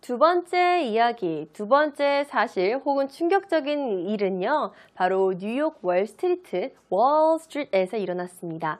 두 번째 이야기, 두 번째 사실 혹은 충격적인 일은요. 바로 뉴욕 월스트리트에서 일어났습니다.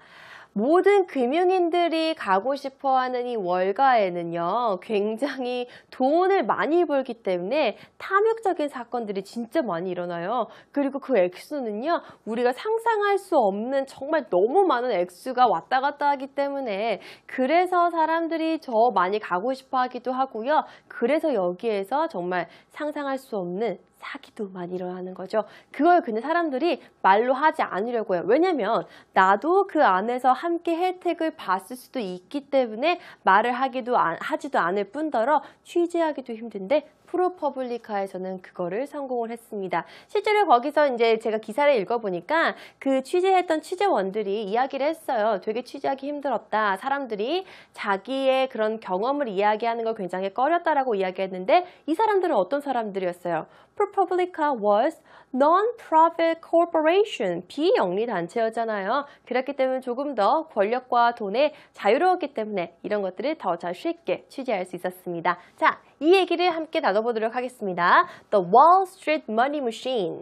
모든 금융인들이 가고 싶어하는 이 월가에는요. 굉장히 돈을 많이 벌기 때문에 탐욕적인 사건들이 진짜 많이 일어나요. 그리고 그 액수는요. 우리가 상상할 수 없는 정말 너무 많은 액수가 왔다 갔다 하기 때문에 그래서 사람들이 더 많이 가고 싶어 하기도 하고요. 그래서 여기에서 정말 상상할 수 없는 사기도 많이 일어나는 거죠. 그걸 근데 사람들이 말로 하지 않으려고 해요. 왜냐면 나도 그 안에서 함께 혜택을 봤을 수도 있기 때문에 말을 하지도 않을 뿐더러 취재하기도 힘든데 프로퍼블리카에서는 그거를 성공을 했습니다. 실제로 거기서 이제 제가 기사를 읽어보니까 그 취재했던 취재원들이 이야기를 했어요. 되게 취재하기 힘들었다. 사람들이 자기의 그런 경험을 이야기하는 걸 굉장히 꺼렸다라고 이야기했는데 이 사람들은 어떤 사람들이었어요? ProPublica was non-profit corporation, 비영리 단체였잖아요. 그렇기 때문에 조금 더 권력과 돈에 자유로웠기 때문에 이런 것들을 더 잘 쉽게 취재할 수 있었습니다. 자, 이 얘기를 함께 나눠보도록 하겠습니다. The Wall Street Money Machine.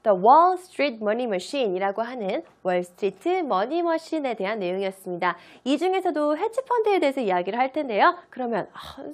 The Wall Street Money Machine이라고 하는 월스트리트 머니머신에 대한 내용이었습니다. 이 중에서도 헤지펀드에 대해서 이야기를 할 텐데요. 그러면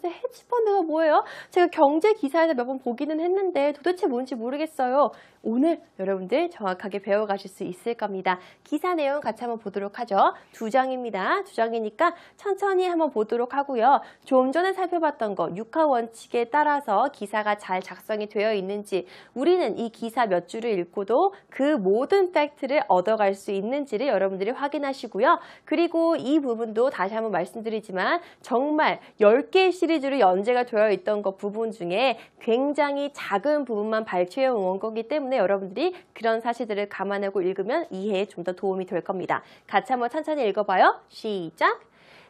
헤지펀드가 뭐예요? 제가 경제 기사에서 몇 번 보기는 했는데 도대체 뭔지 모르겠어요. 오늘 여러분들 정확하게 배워가실 수 있을 겁니다. 기사 내용 같이 한번 보도록 하죠. 2장입니다. 2장이니까 천천히 한번 보도록 하고요. 좀 전에 살펴봤던 거 6화 원칙에 따라서 기사가 잘 작성이 되어 있는지 우리는 이 기사 몇 줄을 읽고도 그 모든 팩트를 얻어갈 수 있는지를 여러분들이 확인하시고요. 그리고 이 부분도 다시 한번 말씀드리지만 정말 10개의 시리즈로 연재가 되어 있던 것 부분 중에 굉장히 작은 부분만 발췌해 온 거기 때문에 여러분들이 그런 사실들을 감안하고 읽으면 이해에 좀 더 도움이 될 겁니다. 같이 한번 천천히 읽어봐요. 시작!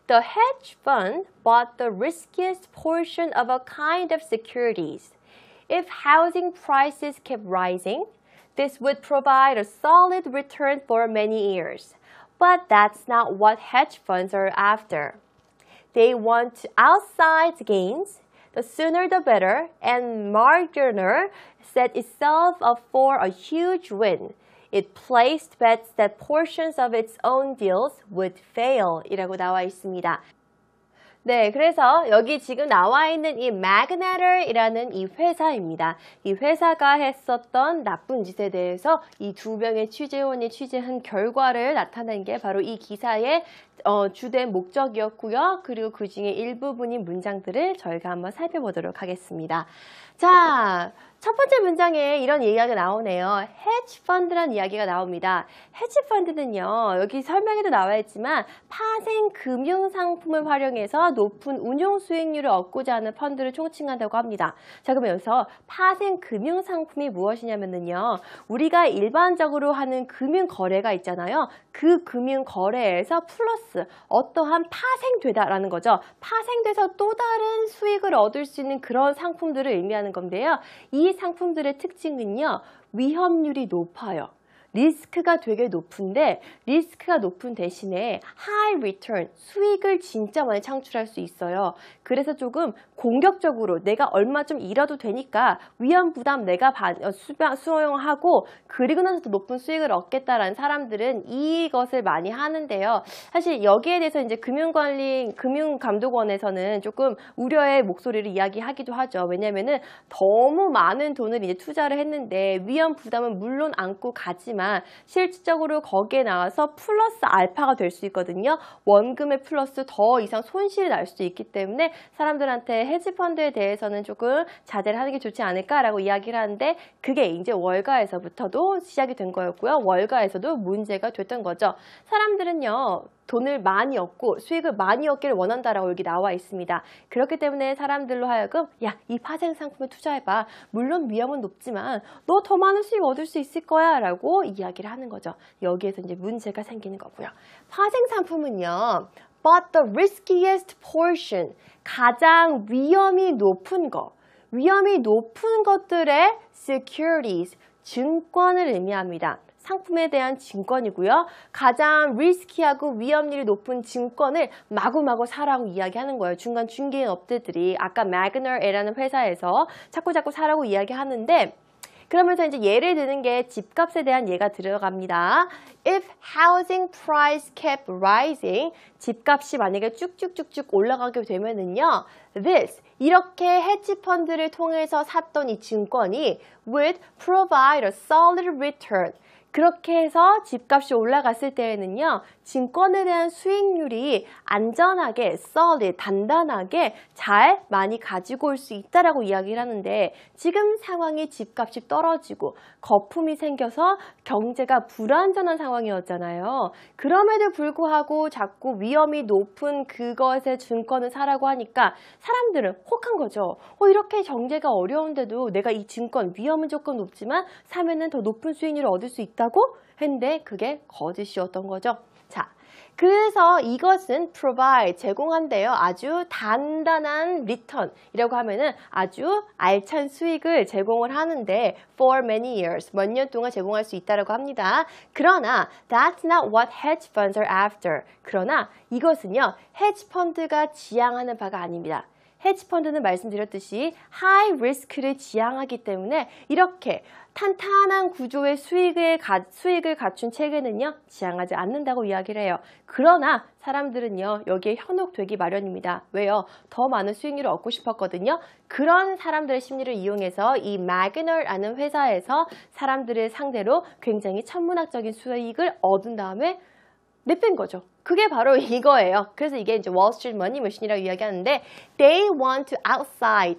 The hedge fund bought the riskiest portion of a kind of securities. If housing prices kept rising, this would provide a solid return for many years. But that's not what hedge funds are after. They want outsized gains, the sooner the better, and Marginer set itself up for a huge win. It placed bets that portions of its own deals would fail 이라고 나와 있습니다. 네, 그래서 여기 지금 나와 있는 이 Magneter이라는 이 회사입니다. 이 회사가 했었던 나쁜 짓에 대해서 이 두 명의 취재원이 취재한 결과를 나타낸 게 바로 이 기사의 주된 목적이었고요. 그리고 그 중에 일부분인 문장들을 저희가 한번 살펴보도록 하겠습니다. 자, 첫 번째 문장에 이런 이야기가 나오네요. 헤지펀드라는 이야기가 나옵니다. 헤지펀드는요. 여기 설명에도 나와 있지만 파생 금융상품을 활용해서 높은 운용 수익률을 얻고자 하는 펀드를 총칭한다고 합니다. 자, 그럼 여기서 파생 금융상품이 무엇이냐면요. 우리가 일반적으로 하는 금융거래가 있잖아요. 그 금융거래에서 플러스 어떠한 파생되다라는 거죠. 파생돼서 또 다른 수익을 얻을 수 있는 그런 상품들을 의미하는 건데요. 이 상품들의 특징은요. 위험률이 높아요. 리스크가 되게 높은데 리스크가 높은 대신에 high return, 수익을 진짜 많이 창출할 수 있어요. 그래서 조금 공격적으로 내가 얼마 좀 잃어도 되니까 위험 부담 내가 수용하고 그리고 나서 더 높은 수익을 얻겠다라는 사람들은 이것을 많이 하는데요. 사실 여기에 대해서 이제 금융감독원에서는 조금 우려의 목소리를 이야기하기도 하죠. 왜냐면은 너무 많은 돈을 이제 투자를 했는데 위험 부담은 물론 안고 가지만 실질적으로 거기에 나와서 플러스 알파가 될 수 있거든요. 원금의 플러스 더 이상 손실이 날 수도 있기 때문에 사람들한테 헤지펀드에 대해서는 조금 자제를 하는 게 좋지 않을까라고 이야기를 하는데 그게 이제 월가에서부터도 시작이 된 거였고요. 월가에서도 문제가 됐던 거죠. 사람들은요. 돈을 많이 얻고 수익을 많이 얻기를 원한다라고 여기 나와 있습니다. 그렇기 때문에 사람들로 하여금 야, 이 파생 상품에 투자해봐. 물론 위험은 높지만 너 더 많은 수익 얻을 수 있을 거야 라고 이야기를 하는 거죠. 여기에서 이제 문제가 생기는 거고요. 파생 상품은요. But the riskiest portion, 가장 위험이 높은 거. 위험이 높은 것들의 securities, 증권을 의미합니다. 상품에 대한 증권이고요. 가장 리스키하고 위험률이 높은 증권을 마구마구 사라고 이야기하는 거예요. 중간 중개인 업체들이 아까 매그너라는 회사에서 자꾸 사라고 이야기하는데 그러면서 이제 예를 드는 게 집값에 대한 예가 들어갑니다. If housing price kept rising, 집값이 만약에 쭉쭉쭉쭉 올라가게 되면은요, this, 이렇게 헤지펀드를 통해서 샀던 이 증권이 would provide a solid return. 그렇게 해서 집값이 올라갔을 때에는요, 증권에 대한 수익률이 안전하게, solid, 단단하게 잘 많이 가지고 올 수 있다라고 이야기를 하는데 지금 상황이 집값이 떨어지고 거품이 생겨서 경제가 불안전한 상황이었잖아요. 그럼에도 불구하고 자꾸 위험이 높은 그것의 증권을 사라고 하니까 사람들은 혹한 거죠. 이렇게 경제가 어려운데도 내가 이 증권 위험은 조금 높지만 사면은 더 높은 수익률을 얻을 수 있다고 했는데 그게 거짓이었던 거죠. 자, 그래서 이것은 provide, 제공한대요. 아주 단단한 return이라고 하면은 아주 알찬 수익을 제공을 하는데 for many years, 몇 년 동안 제공할 수 있다고 합니다. 그러나 that's not what hedge funds are after. 그러나 이것은요, hedge 펀드가 지향하는 바가 아닙니다. 헤지펀드는 말씀드렸듯이 하이 리스크를 지향하기 때문에 이렇게 탄탄한 구조의 수익을 갖춘 체계는요, 지향하지 않는다고 이야기를 해요. 그러나 사람들은요, 여기에 현혹되기 마련입니다. 왜요? 더 많은 수익률을 얻고 싶었거든요. 그런 사람들의 심리를 이용해서 이 매그너라는 회사에서 사람들을 상대로 굉장히 천문학적인 수익을 얻은 다음에 내뺀 거죠. 그게 바로 이거예요. 그래서 이게 이제 월스트리트 머니 머신이라고 이야기하는데 they want to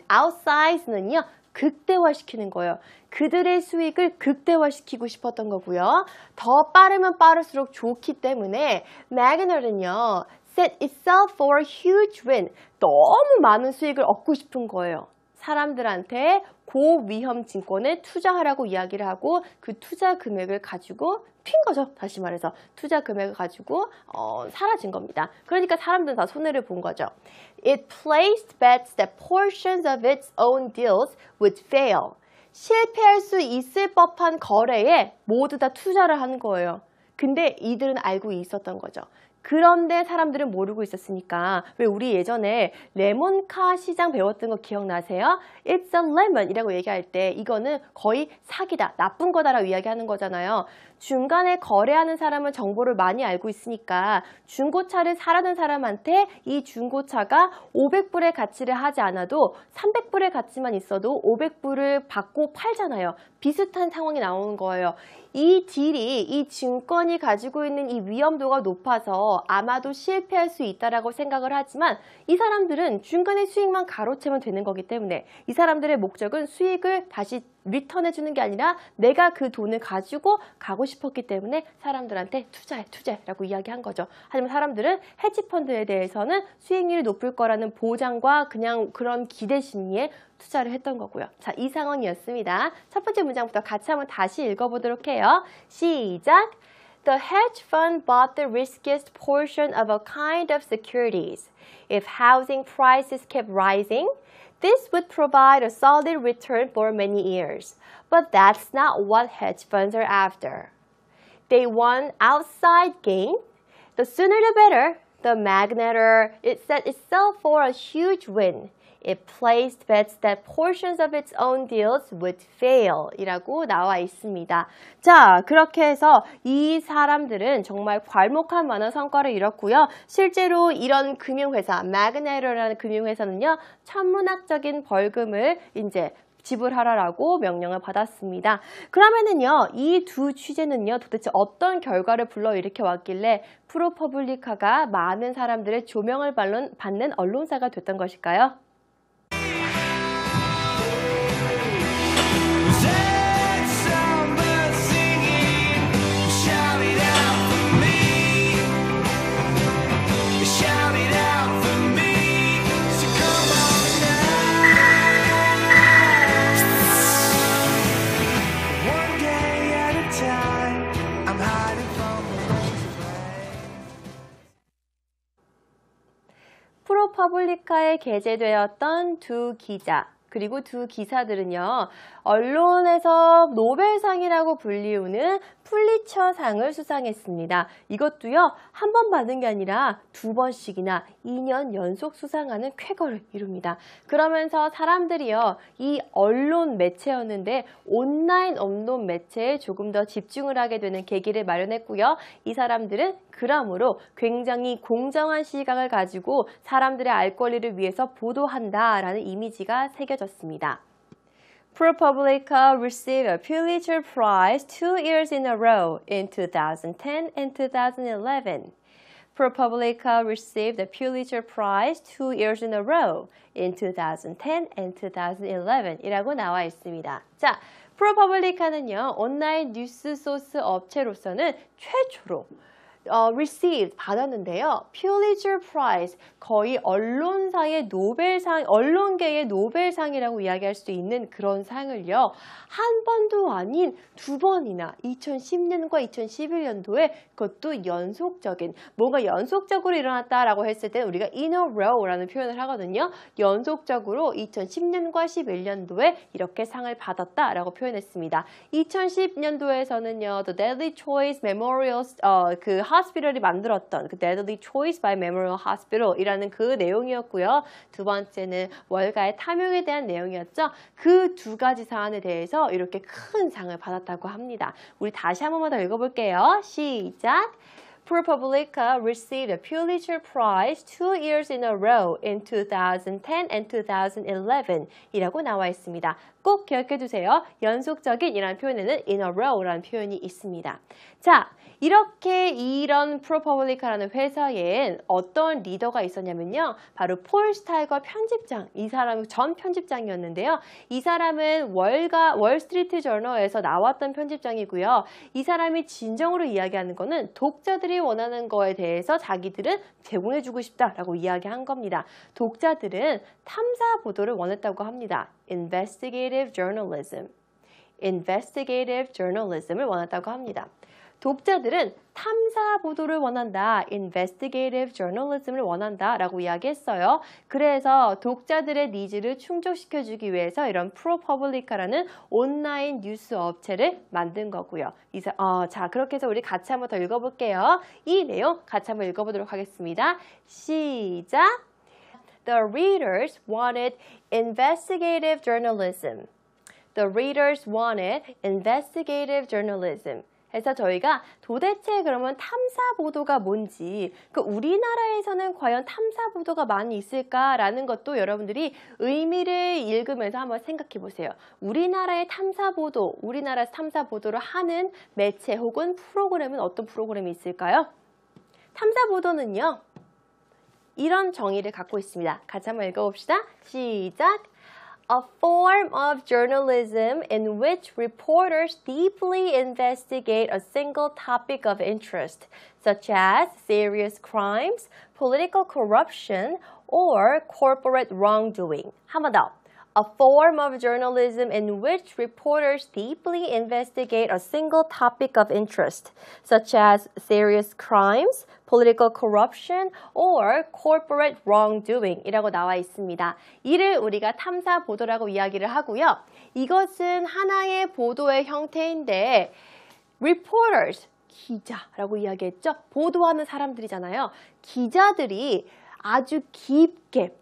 outsize는요. 극대화시키는 거예요. 그들의 수익을 극대화시키고 싶었던 거고요. 더 빠르면 빠를수록 좋기 때문에 매그너는요. set itself for a huge win. 너무 많은 수익을 얻고 싶은 거예요. 사람들한테 고위험 증권에 투자하라고 이야기를 하고 그 투자 금액을 가지고 튄 거죠. 다시 말해서 투자 금액을 가지고 사라진 겁니다. 그러니까 사람들은 다 손해를 본 거죠. It placed bets that portions of its own deals would fail. 실패할 수 있을 법한 거래에 모두 다 투자를 하는 거예요. 근데 이들은 알고 있었던 거죠. 그런데 사람들은 모르고 있었으니까 왜 우리 예전에 레몬카 시장 배웠던 거 기억나세요? It's a lemon 이라고 얘기할 때 이거는 거의 사기다, 나쁜 거다라고 이야기하는 거잖아요. 중간에 거래하는 사람은 정보를 많이 알고 있으니까 중고차를 사려는 사람한테 이 중고차가 500불의 가치를 하지 않아도 300불의 가치만 있어도 500불을 받고 팔잖아요. 비슷한 상황이 나오는 거예요. 이 딜이, 이 증권이 가지고 있는 이 위험도가 높아서 아마도 실패할 수 있다라고 생각을 하지만 이 사람들은 중간에 수익만 가로채면 되는 거기 때문에 이 사람들의 목적은 수익을 다시 리턴해주는 게 아니라 내가 그 돈을 가지고 가고 싶었기 때문에 사람들한테 투자해라고 이야기한 거죠. 하지만 사람들은 헤지펀드에 대해서는 수익률이 높을 거라는 보장과 그냥 그런 기대 심리에 투자를 했던 거고요. 자, 이 상황이었습니다. 첫 번째 문장부터 같이 한번 다시 읽어보도록 해요. 시작! The hedge fund bought the riskiest portion of a kind of securities. If housing prices kept rising, this would provide a solid return for many years. But that's not what hedge funds are after. They want outside gain. The sooner the better. The magneter, it set itself for a huge win. It placed bets that portions of its own deals would fail 이라고 나와 있습니다. 자, 그렇게 해서 이 사람들은 정말 괄목한 많은 성과를 이뤘고요. 실제로 이런 금융회사, 매그네터라는 금융회사는요, 천문학적인 벌금을 이제 지불하라고 명령을 받았습니다. 그러면은요, 이 두 취재는요, 도대체 어떤 결과를 불러일으켜 왔길래 프로퍼블리카가 많은 사람들의 조명을 받는 언론사가 됐던 것일까요? 프로퍼블리카에 게재되었던 두 기자, 그리고 두 기사들은요, 언론에서 노벨상이라고 불리우는 풀리처상을 수상했습니다. 이것도요, 한 번 받은 게 아니라 두 번씩이나 2년 연속 수상하는 쾌거를 이룹니다. 그러면서 사람들이요, 이 언론 매체였는데 온라인 언론 매체에 조금 더 집중을 하게 되는 계기를 마련했고요. 이 사람들은 그러므로 굉장히 공정한 시각을 가지고 사람들의 알 권리를 위해서 보도한다라는 이미지가 새겨졌습니다. ProPublica received a Pulitzer Prize 2 years in a row in 2010 and 2011. ProPublica received the Pulitzer Prize 2 years in a row in 2010 and 2011 이라고 나와 있습니다. 자, ProPublica는요, 온라인 뉴스 소스 업체로서는 최초로 received 받았는데요. Pulitzer Prize 거의 언론사의 노벨상, 언론계의 노벨상이라고 이야기할 수 있는 그런 상을요. 한 번도 아닌 두 번이나 2010년과 2011년도에 그것도 연속적인 뭔가 연속적으로 일어났다라고 했을 때 우리가 in a row라는 표현을 하거든요. 연속적으로 2010년과 11년도에 이렇게 상을 받았다라고 표현했습니다. 2010년도에서는요. The Deadly Choice Memorial 그 호스피털이 만들었던 그 Deadly Choice by Memorial Hospital이라는 그 내용이었고요. 두 번째는 월가의 탐욕에 대한 내용이었죠. 그 두 가지 사안에 대해서 이렇게 큰 상을 받았다고 합니다. 우리 다시 한 번만 더 읽어볼게요. 시작! ProPublica received a Pulitzer Prize 2 years in a row in 2010 and 2011 이라고 나와 있습니다. 꼭 기억해 두세요. 연속적인 이라는 표현에는 in a row라는 표현이 있습니다. 자, 이렇게 이런 프로퍼블리카라는 회사에 어떤 리더가 있었냐면요. 바로 폴 스타이거 편집장, 이 사람은 전 편집장이었는데요. 이 사람은 월스트리트 저널에서 나왔던 편집장이고요. 이 사람이 진정으로 이야기하는 거는 독자들이 원하는 거에 대해서 자기들은 제공해주고 싶다라고 이야기한 겁니다. 독자들은 탐사 보도를 원했다고 합니다. Investigative journalism. Investigative journalism을 원했다고 합니다. 독자들은 탐사 보도를 원한다, investigative journalism을 원한다 라고 이야기했어요. 그래서 독자들의 니즈를 충족시켜주기 위해서 이런 ProPublica라는 온라인 뉴스 업체를 만든 거고요. 자, 그렇게 해서 우리 같이 한번 더 읽어볼게요. 이 내용 같이 한번 읽어보도록 하겠습니다. 시작! The readers wanted investigative journalism. The readers wanted investigative journalism. 그래서 저희가 도대체 그러면 탐사 보도가 뭔지, 우리나라에서는 과연 탐사 보도가 많이 있을까라는 것도 여러분들이 의미를 읽으면서 한번 생각해 보세요. 우리나라의 탐사 보도, 우리나라에서 탐사 보도를 하는 매체 혹은 프로그램은 어떤 프로그램이 있을까요? 탐사 보도는요, 이런 정의를 갖고 있습니다. 같이 한번 읽어봅시다. 시작! A form of journalism in which reporters deeply investigate a single topic of interest, such as serious crimes, political corruption, or corporate wrongdoing. 한 번 더. A form of journalism in which reporters deeply investigate a single topic of interest, such as serious crimes, political corruption, or corporate wrongdoing 이라고 나와 있습니다. 이를 우리가 탐사 보도라고 이야기를 하고요. 이것은 하나의 보도의 형태인데 reporters, 기자라고 이야기했죠. 보도하는 사람들이잖아요. 기자들이 아주 깊게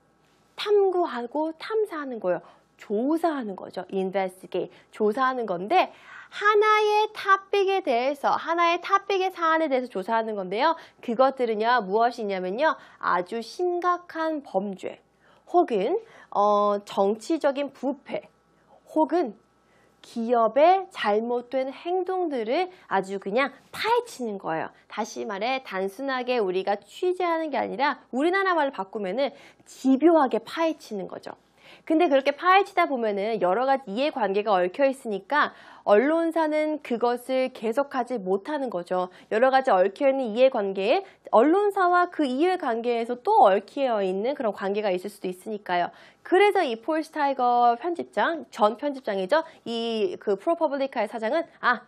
탐구하고 탐사하는 거예요. 조사하는 거죠. investigate, 조사하는 건데 하나의 토픽의 사안에 대해서 조사하는 건데요. 그것들은요, 무엇이냐면요. 아주 심각한 범죄, 혹은 정치적인 부패, 혹은 기업의 잘못된 행동들을 아주 그냥 파헤치는 거예요. 다시 말해 단순하게 우리가 취재하는 게 아니라 우리나라 말로 바꾸면은 집요하게 파헤치는 거죠. 근데 그렇게 파헤치다 보면은 여러 가지 이해관계가 얽혀 있으니까 언론사는 그것을 계속하지 못하는 거죠. 여러 가지 얽혀있는 이해관계에 언론사와 그 이해관계에서 또 얽혀 있는 그런 관계가 있을 수도 있으니까요. 그래서 이 폴 스타이거 편집장, 전 편집장이죠. 이 그 프로퍼블리카의 사장은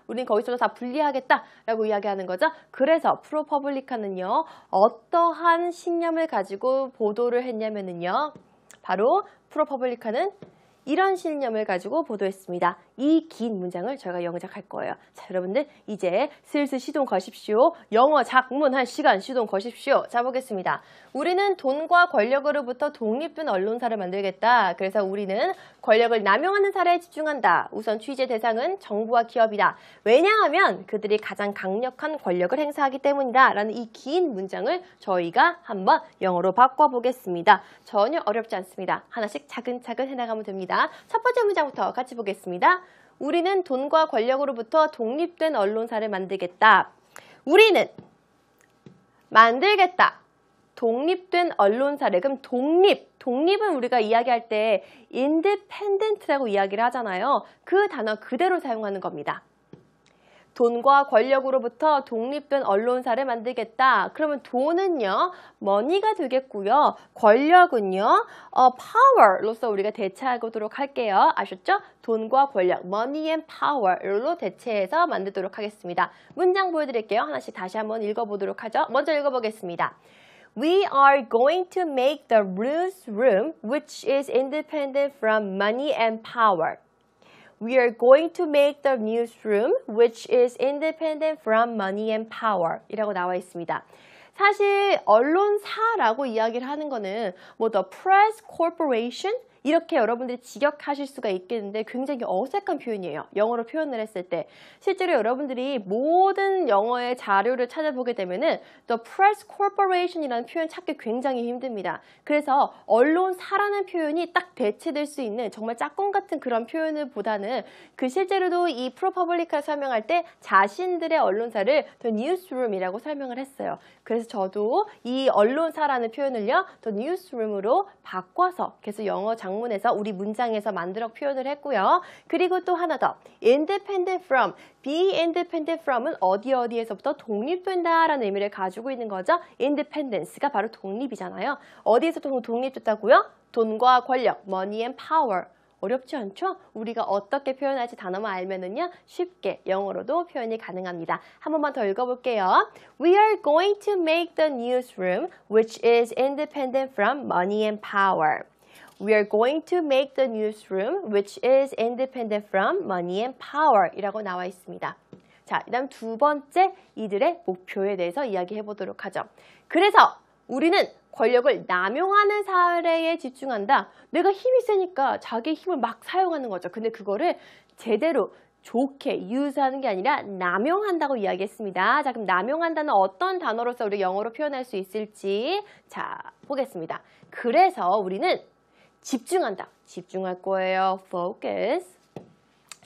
우린 거기서 다 분리하겠다라고 이야기하는 거죠. 그래서 프로퍼블리카는요, 어떠한 신념을 가지고 보도를 했냐면은요, 바로 프로퍼블리카는 이런 신념을 가지고 보도했습니다. 이 긴 문장을 저희가 영작할 거예요. 자, 여러분들 이제 슬슬 시동 거십시오. 영어 작문할 시간 시동 거십시오. 자, 보겠습니다. 우리는 돈과 권력으로부터 독립된 언론사를 만들겠다. 그래서 우리는 권력을 남용하는 사례에 집중한다. 우선 취재 대상은 정부와 기업이다. 왜냐하면 그들이 가장 강력한 권력을 행사하기 때문이다. 라는 이 긴 문장을 저희가 한번 영어로 바꿔보겠습니다. 전혀 어렵지 않습니다. 하나씩 차근차근 해나가면 됩니다. 첫 번째 문장부터 같이 보겠습니다. 우리는 돈과 권력으로부터 독립된 언론사를 만들겠다. 우리는 만들겠다. 독립된 언론사를. 그럼 독립은 우리가 이야기할 때 independent라고 이야기를 하잖아요. 그 단어 그대로 사용하는 겁니다. 돈과 권력으로부터 독립된 언론사를 만들겠다. 그러면 돈은요, money가 되겠고요. 권력은요, power로서 우리가 대체하도록 할게요. 아셨죠? 돈과 권력, money and power로 대체해서 만들도록 하겠습니다. 문장 보여드릴게요. 하나씩 다시 한번 읽어보도록 하죠. 먼저 읽어보겠습니다. We are going to make the newsroom, which is independent from money and power. We are going to make the newsroom, which is independent from money and power. 이라고 나와 있습니다. 사실 언론사라고 이야기를 하는 거는 뭐 the press corporation 이렇게 여러분들이 직역하실 수가 있겠는데 굉장히 어색한 표현이에요. 영어로 표현을 했을 때. 실제로 여러분들이 모든 영어의 자료를 찾아보게 되면은 the press corporation이라는 표현 찾기 굉장히 힘듭니다. 그래서 언론사라는 표현이 딱 대체될 수 있는 정말 짝꿍 같은 그런 표현을 보다는 그 실제로도 이 프로퍼블리카를 설명할 때 자신들의 언론사를 the newsroom이라고 설명을 했어요. 그래서 저도 이 언론사라는 표현을요, the newsroom으로 바꿔서 계속 영어 장문에서 우리 문장에서 만들어 표현을 했고요. 그리고 또 하나 더, independent from, be independent from은 어디에서부터 독립된다라는 의미를 가지고 있는 거죠. independence가 바로 독립이잖아요. 어디에서부터 독립됐다고요? 돈과 권력, money and power. 어렵지 않죠? 우리가 어떻게 표현할지 단어만 알면은요, 쉽게 영어로도 표현이 가능합니다. 한 번만 더 읽어볼게요. We are going to make the newsroom, which is independent from money and power. We are going to make the newsroom, which is independent from money and power. 이라고 나와 있습니다. 자, 그 다음 두 번째 이들의 목표에 대해서 이야기해 보도록 하죠. 그래서 우리는 권력을 남용하는 사례에 집중한다. 내가 힘이 세니까 자기의 힘을 막 사용하는 거죠. 근데 그거를 제대로 좋게 유즈하는 게 아니라 남용한다고 이야기했습니다. 자, 그럼 남용한다는 어떤 단어로서 우리 영어로 표현할 수 있을지 자, 보겠습니다. 그래서 우리는 집중한다. 집중할 거예요. focus.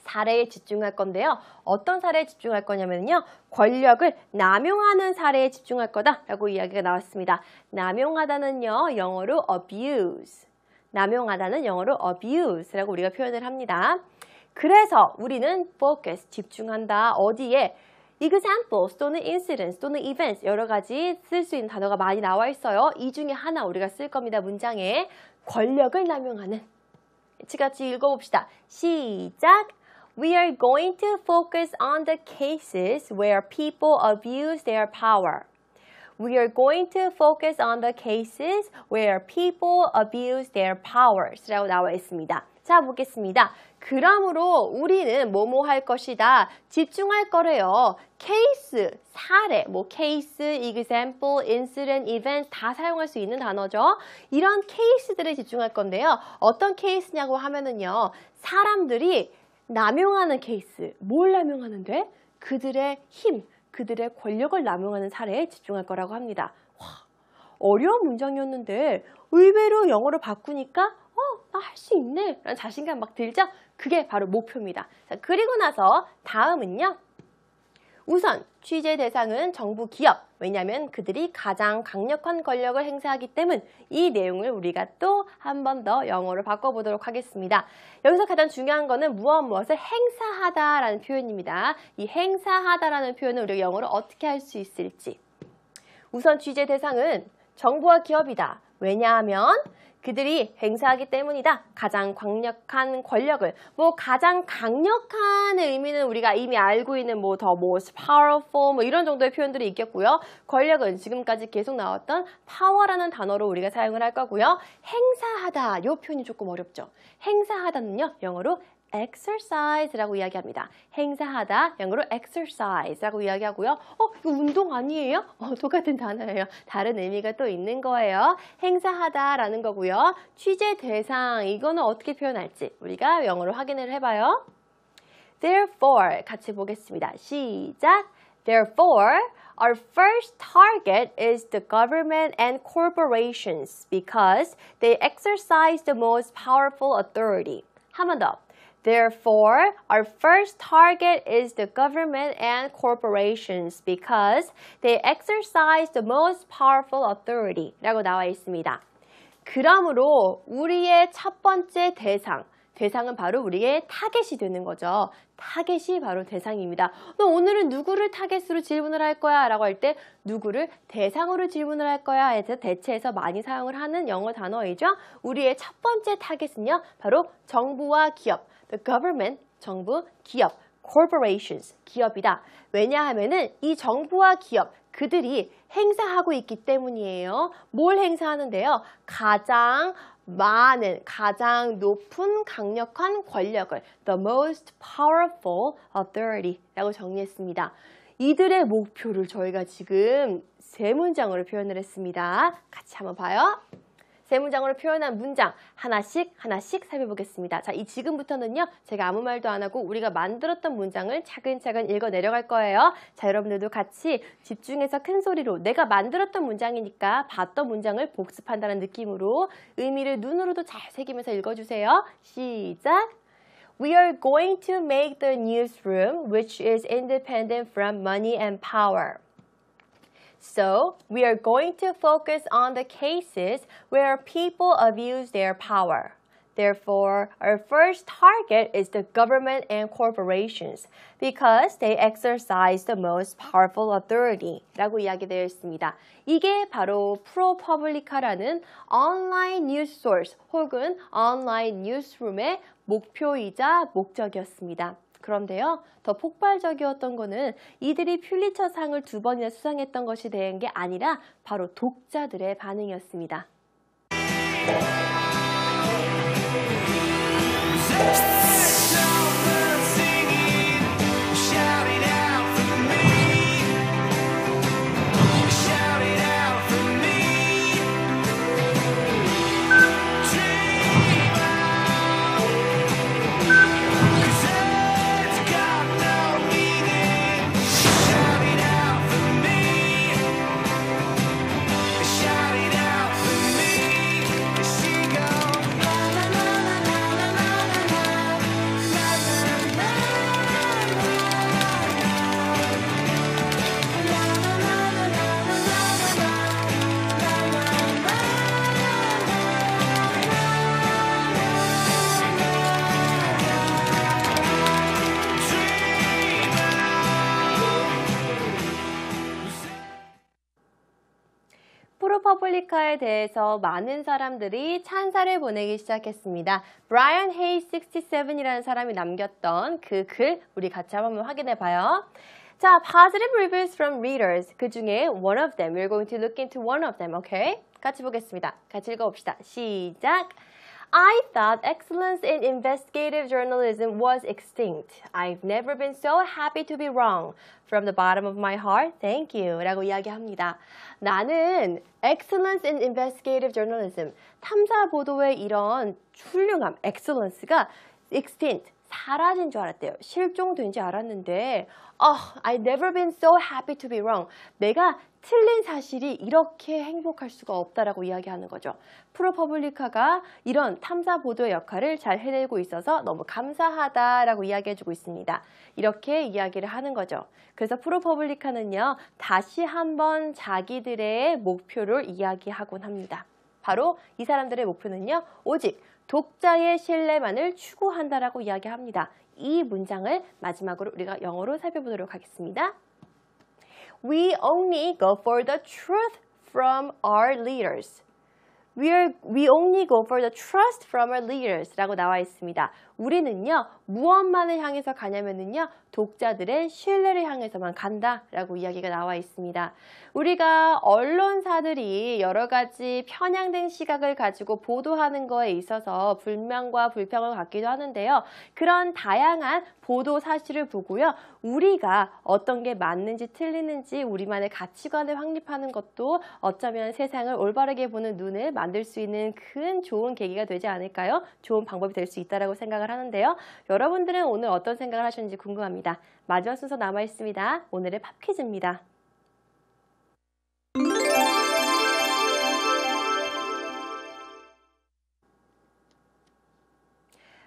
사례에 집중할 건데요. 어떤 사례에 집중할 거냐면요. 권력을 남용하는 사례에 집중할 거다라고 이야기가 나왔습니다. 남용하다는요. 영어로 abuse. 남용하다는 영어로 abuse라고 우리가 표현을 합니다. 그래서 우리는 focus, 집중한다. 어디에? examples 또는 incidents 또는 events 여러 가지 쓸 수 있는 단어가 많이 나와 있어요. 이 중에 하나 우리가 쓸 겁니다. 문장에 권력을 남용하는. 같이 읽어봅시다. 시작! We are going to focus on the cases where people abuse their power. We are going to focus on the cases where people abuse their powers 라고 나와 있습니다. 자, 보겠습니다. 그러므로 우리는 뭐뭐 할 것이다. 집중할 거래요. 케이스, 사례, 뭐 케이스, example, incident, event 다 사용할 수 있는 단어죠. 이런 케이스들에 집중할 건데요. 어떤 케이스냐고 하면은요. 사람들이 남용하는 케이스. 뭘 남용하는데? 그들의 힘, 그들의 권력을 남용하는 사례에 집중할 거라고 합니다. 와, 어려운 문장이었는데 의외로 영어로 바꾸니까 나 할 수 있네 라는 자신감 막 들죠? 그게 바로 목표입니다. 자, 그리고 나서 다음은요. 우선 취재 대상은 정부 기업. 왜냐하면 그들이 가장 강력한 권력을 행사하기 때문 이 내용을 우리가 또 한 번 더 영어로 바꿔보도록 하겠습니다. 여기서 가장 중요한 거는 무엇을 행사하다라는 표현입니다. 이 행사하다라는 표현을 우리가 영어로 어떻게 할 수 있을지. 우선 취재 대상은 정부와 기업이다. 왜냐하면 그들이 행사하기 때문이다. 가장 강력한 권력을. 뭐 가장 강력한의 의미는 우리가 이미 알고 있는 뭐 the most powerful 뭐 이런 정도의 표현들이 있겠고요. 권력은 지금까지 계속 나왔던 power라는 단어로 우리가 사용을 할 거고요. 행사하다. 이 표현이 조금 어렵죠. 행사하다는요. 영어로 exercise라고 이야기합니다. 행사하다, 영어로 exercise라고 이야기하고요. 이거 운동 아니에요? 똑같은 단어예요. 다른 의미가 또 있는 거예요. 행사하다라는 거고요. 취재 대상, 이거는 어떻게 표현할지 우리가 영어로 확인을 해봐요. Therefore, 같이 보겠습니다. 시작! Therefore, our first target is the government and corporations because they exercise the most powerful authority. 한 번 더. Therefore, our first target is the government and corporations because they exercise the most powerful authority 라고 나와 있습니다. 그러므로 우리의 첫 번째 대상은 바로 우리의 타겟이 되는 거죠. 타겟이 바로 대상입니다. 너 오늘은 누구를 타겟으로 질문을 할 거야? 라고 할 때 누구를 대상으로 질문을 할 거야? 해서 대체해서 많이 사용을 하는 영어 단어이죠. 우리의 첫 번째 타겟은요. 바로 정부와 기업, the government, 정부, 기업, corporations, 기업이다. 왜냐하면은 이 정부와 기업, 그들이 행사하고 있기 때문이에요. 뭘 행사하는데요? 가장 많은, 가장 높은 강력한 권력을 the most powerful authority 라고 정리했습니다. 이들의 목표를 저희가 지금 세 문장으로 표현을 했습니다. 같이 한번 봐요. 세 문장으로 표현한 문장 하나씩 살펴보겠습니다. 자, 이 지금부터는요. 제가 아무 말도 안 하고 우리가 만들었던 문장을 차근차근 읽어 내려갈 거예요. 자, 여러분들도 같이 집중해서 큰 소리로 내가 만들었던 문장이니까 봤던 문장을 복습한다는 느낌으로 의미를 눈으로도 잘 새기면서 읽어주세요. 시작! We are going to make the newsroom which is independent from money and power. So, we are going to focus on the cases where people abuse their power. Therefore, our first target is the government and corporations because they exercise the most powerful authority 라고 이야기되어 있습니다. 이게 바로 ProPublica라는 온라인 뉴스 소스 혹은 온라인 뉴스룸의 목표이자 목적이었습니다. 그런데요, 더 폭발적이었던 거는 이들이 퓰리처상을 2번이나 수상했던 것이 된 게 아니라 바로 독자들의 반응이었습니다. 프로퍼블리카에 대해서 많은 사람들이 찬사를 보내기 시작했습니다. 브라이언 헤이스 67이라는 사람이 남겼던 그 글 우리 같이 한번 확인해 봐요. 자, positive reviews from readers. 그 중에 one of them. We're going to look into one of them. Okay? 같이 보겠습니다. 같이 읽어봅시다. 시작! I thought excellence in investigative journalism was extinct. I've never been so happy to be wrong. From the bottom of my heart, thank you. 라고 이야기합니다. 나는 excellence in investigative journalism, 탐사보도의 이런 훌륭함, excellence가 extinct, 사라진 줄 알았대요. 실종된 줄 알았는데 I've never been so happy to be wrong. 내가 틀린 사실이 이렇게 행복할 수가 없다라고 이야기하는 거죠. 프로퍼블리카가 이런 탐사보도의 역할을 잘 해내고 있어서 너무 감사하다라고 이야기해주고 있습니다. 이렇게 이야기를 하는 거죠. 그래서 프로퍼블리카는요. 다시 한번 자기들의 목표를 이야기하곤 합니다. 바로 이 사람들의 목표는요. 오직 독자의 신뢰만을 추구한다라고 이야기합니다. 이 문장을 마지막으로 우리가 영어로 살펴보도록 하겠습니다. We only go for the truth from our leaders. We only go for the trust from our leaders 라고 나와 있습니다. 우리는요, 무엇만을 향해서 가냐면요, 독자들의 신뢰를 향해서만 간다 라고 이야기가 나와 있습니다. 우리가 언론사들이 여러 가지 편향된 시각을 가지고 보도하는 거에 있어서 불만과 불평을 갖기도 하는데요. 그런 다양한 보도 사실을 보고요, 우리가 어떤 게 맞는지 틀리는지 우리만의 가치관을 확립하는 것도 어쩌면 세상을 올바르게 보는 눈을 만들 수 있는 큰 좋은 계기가 되지 않을까요? 좋은 방법이 될 수 있다고 생각을 하는데요. 여러분들은 오늘 어떤 생각을 하셨는지 궁금합니다. 마지막 순서 남아 있습니다. 오늘의 팝 퀴즈입니다.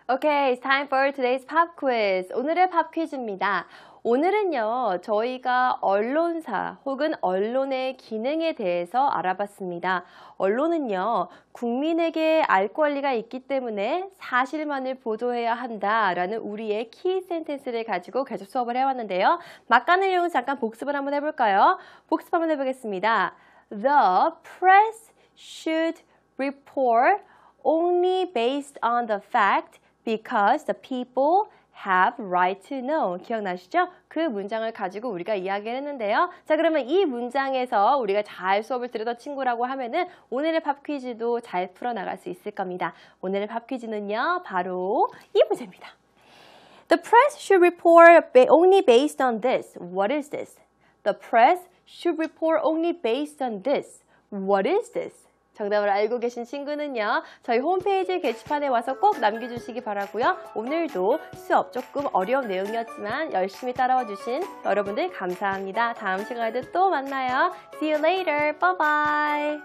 Okay, it's time for today's pop quiz. 오늘의 팝 퀴즈입니다. 오늘은요, 저희가 언론사 혹은 언론의 기능에 대해서 알아봤습니다. 언론은요, 국민에게 알 권리가 있기 때문에 사실만을 보도해야 한다라는 우리의 키 센텐스를 가지고 계속 수업을 해왔는데요. 막간을 이용해서 잠깐 복습을 한번 해볼까요? 복습 한번 해보겠습니다. The press should report only based on the fact because the people have right to know. 기억나시죠? 그 문장을 가지고 우리가 이야기를 했는데요. 자, 그러면 이 문장에서 우리가 잘 수업을 들었던 친구라고 하면은 오늘의 팝 퀴즈도 잘 풀어나갈 수 있을 겁니다. 오늘의 팝 퀴즈는요, 바로 이 문제입니다. The press should report only based on this. What is this? The press should report only based on this. What is this? 정답을 알고 계신 친구는요, 저희 홈페이지 게시판에 와서 꼭 남겨주시기 바라고요. 오늘도 수업 조금 어려운 내용이었지만 열심히 따라와 주신 여러분들 감사합니다. 다음 시간에도 또 만나요. See you later. Bye bye.